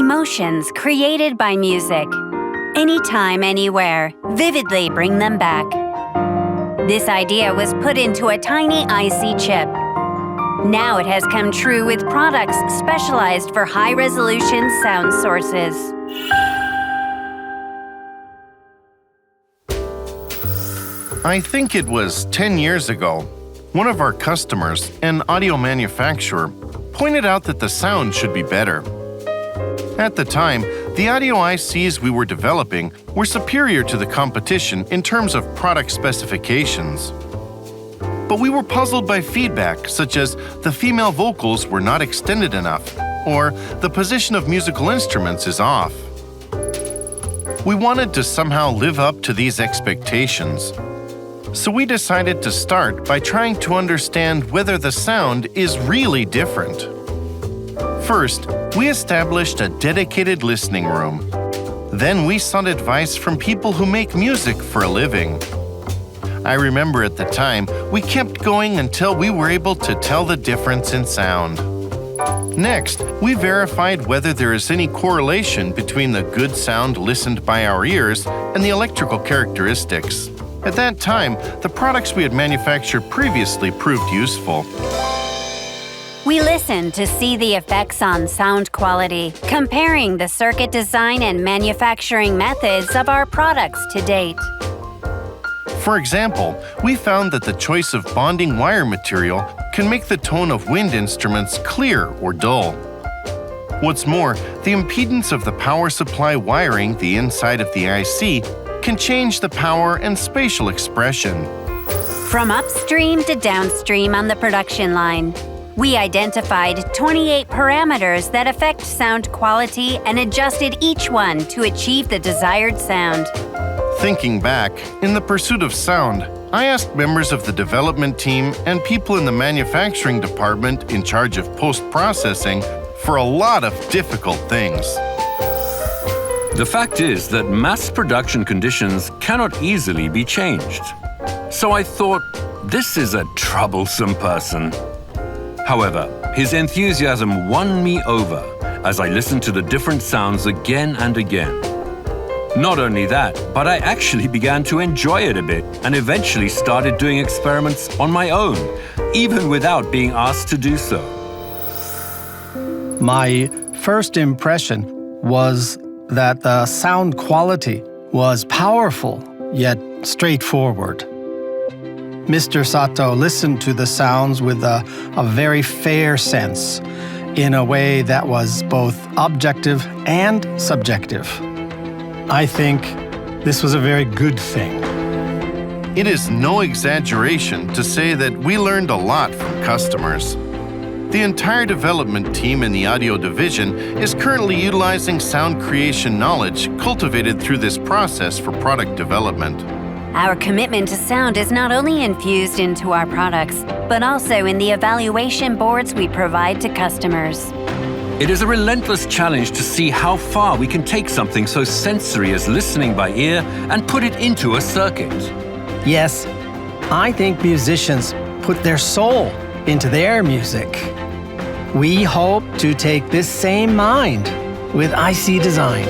Emotions created by music. Anytime, anywhere, vividly bring them back. This idea was put into a tiny IC chip. Now it has come true with products specialized for high-resolution sound sources. I think it was 10 years ago. One of our customers, an audio manufacturer, pointed out that the sound should be better. At the time, the audio ICs we were developing were superior to the competition in terms of product specifications. But we were puzzled by feedback such as the female vocals were not extended enough, or the position of musical instruments is off. We wanted to somehow live up to these expectations. So we decided to start by trying to understand whether the sound is really different. First, we established a dedicated listening room. Then we sought advice from people who make music for a living. I remember at the time, we kept going until we were able to tell the difference in sound. Next, we verified whether there is any correlation between the good sound listened by our ears and the electrical characteristics. At that time, the products we had manufactured previously proved useful. We listened to see the effects on sound quality, comparing the circuit design and manufacturing methods of our products to date. For example, we found that the choice of bonding wire material can make the tone of wind instruments clear or dull. What's more, the impedance of the power supply wiring the inside of the IC can change the power and spatial expression. From upstream to downstream on the production line, we identified 28 parameters that affect sound quality and adjusted each one to achieve the desired sound. Thinking back, in the pursuit of sound, I asked members of the development team and people in the manufacturing department in charge of post-processing for a lot of difficult things. The fact is that mass production conditions cannot easily be changed. So I thought, this is a troublesome person. However, his enthusiasm won me over as I listened to the different sounds again and again. Not only that, but I actually began to enjoy it a bit and eventually started doing experiments on my own, even without being asked to do so. My first impression was that the sound quality was powerful yet straightforward. Mr. Sato listened to the sounds with a very fair sense, in a way that was both objective and subjective. I think this was a very good thing. It is no exaggeration to say that we learned a lot from customers. The entire development team in the audio division is currently utilizing sound creation knowledge cultivated through this process for product development. Our commitment to sound is not only infused into our products, but also in the evaluation boards we provide to customers. It is a relentless challenge to see how far we can take something so sensory as listening by ear and put it into a circuit. Yes, I think musicians put their soul into their music. We hope to take this same mind with IC design.